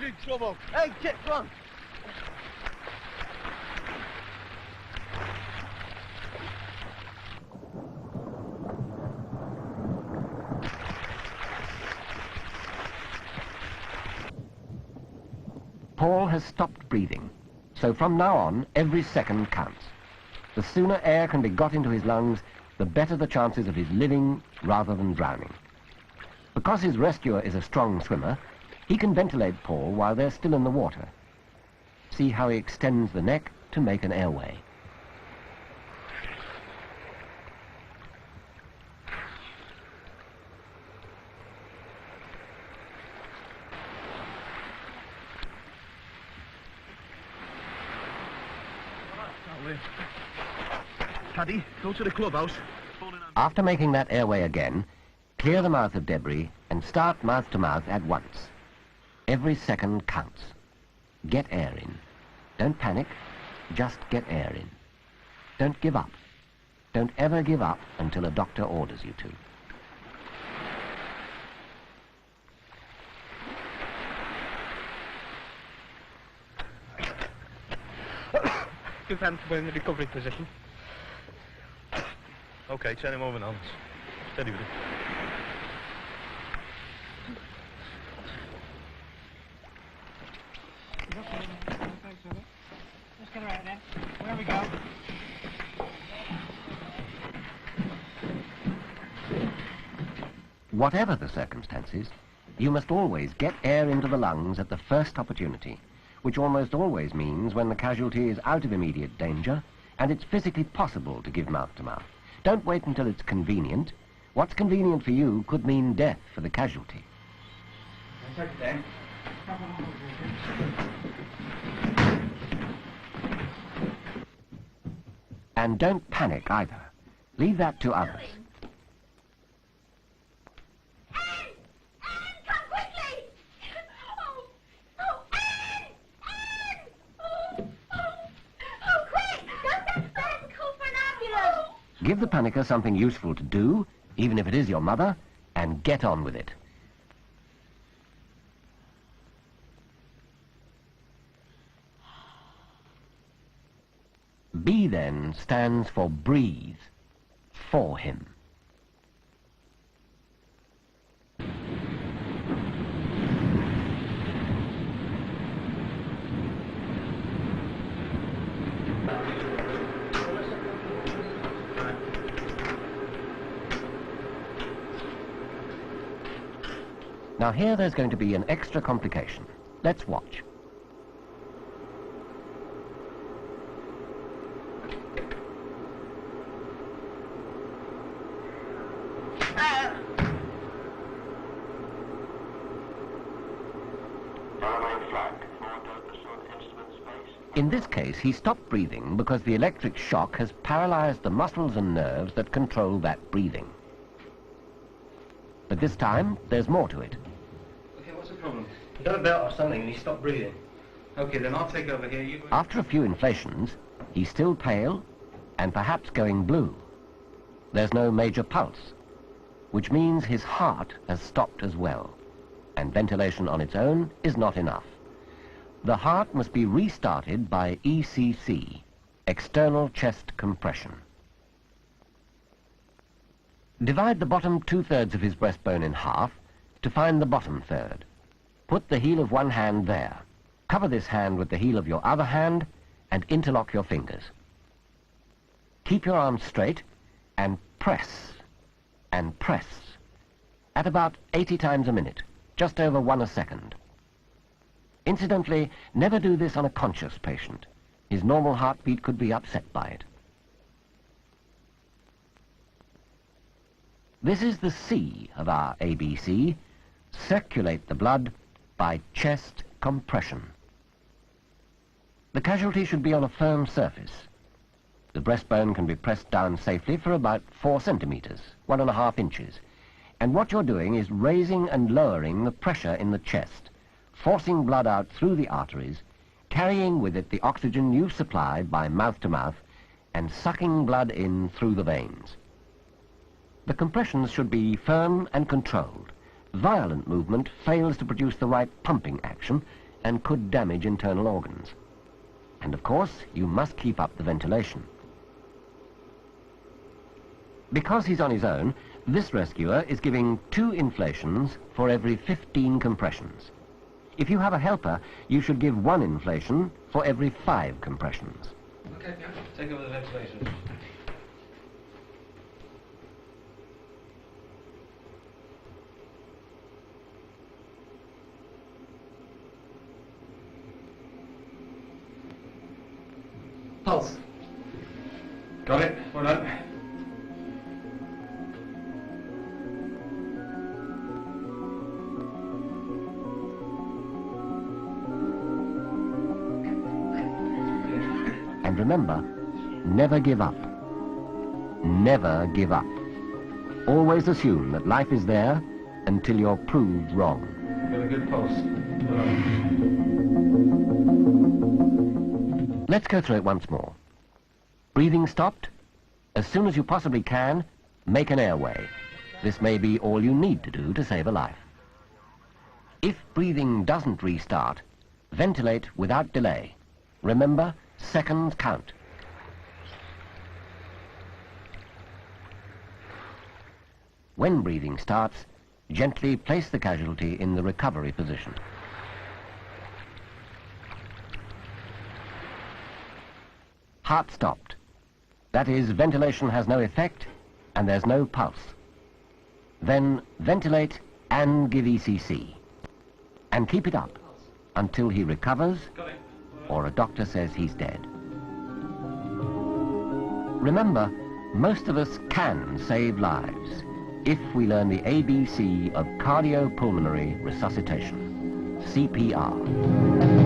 in trouble. Hey, Kit, come on. Paul has stopped breathing, so from now on, every second counts. The sooner air can be got into his lungs, the better the chances of his living rather than drowning. Because his rescuer is a strong swimmer, he can ventilate Paul while they're still in the water. See how he extends the neck to make an airway. Paddy, go to the clubhouse. After making that airway again, clear the mouth of debris and start mouth to mouth at once. Every second counts. Get air in. Don't panic, just get air in. Don't give up. Don't ever give up until a doctor orders you to. Give them to in the recovery position. Okay, turn him over now. Steady with it. Let's get her out then. Where we go? Whatever the circumstances, you must always get air into the lungs at the first opportunity, which almost always means when the casualty is out of immediate danger and it's physically possible to give mouth to mouth. Don't wait until it's convenient. What's convenient for you could mean death for the casualty. And don't panic either. Leave that to others. Give the panicker something useful to do, even if it is your mother, and get on with it. B then stands for breathe for him. Now here there's going to be an extra complication. Let's watch. In this case, he stopped breathing because the electric shock has paralyzed the muscles and nerves that control that breathing. But this time, there's more to it. Okay, what's the problem? He got a belt or something and he stopped breathing. Okay, then I'll take over here. You go. After a few inflations, he's still pale and perhaps going blue. There's no major pulse, which means his heart has stopped as well, and ventilation on its own is not enough. The heart must be restarted by ECC, external chest compression. Divide the bottom 2/3 of his breastbone in half to find the bottom third. Put the heel of one hand there. Cover this hand with the heel of your other hand and interlock your fingers. Keep your arms straight and press at about 80 times a minute, just over 1 a second. Incidentally, never do this on a conscious patient. His normal heartbeat could be upset by it. This is the C of our ABC. Circulate the blood by chest compression. The casualty should be on a firm surface. The breastbone can be pressed down safely for about 4 centimeters, 1.5 inches. And what you're doing is raising and lowering the pressure in the chest, forcing blood out through the arteries, carrying with it the oxygen you've supplied by mouth to mouth, and sucking blood in through the veins. The compressions should be firm and controlled. Violent movement fails to produce the right pumping action, and could damage internal organs. And of course, you must keep up the ventilation. Because he's on his own, this rescuer is giving 2 inflations for every 15 compressions. If you have a helper, you should give 1 inflation for every 5 compressions. Okay, take over the ventilation. Pulse. Got it. Well done. And remember, never give up. Never give up. Always assume that life is there until you're proved wrong. Got a good pulse. Well done. Let's go through it once more. Breathing stopped. As soon as you possibly can, make an airway. This may be all you need to do to save a life. If breathing doesn't restart, ventilate without delay. Remember, seconds count. When breathing starts, gently place the casualty in the recovery position. Heart stopped. That is, ventilation has no effect and there's no pulse. Then ventilate and give ECC. And keep it up until he recovers or a doctor says he's dead. Remember, most of us can save lives if we learn the ABC of cardiopulmonary resuscitation, CPR.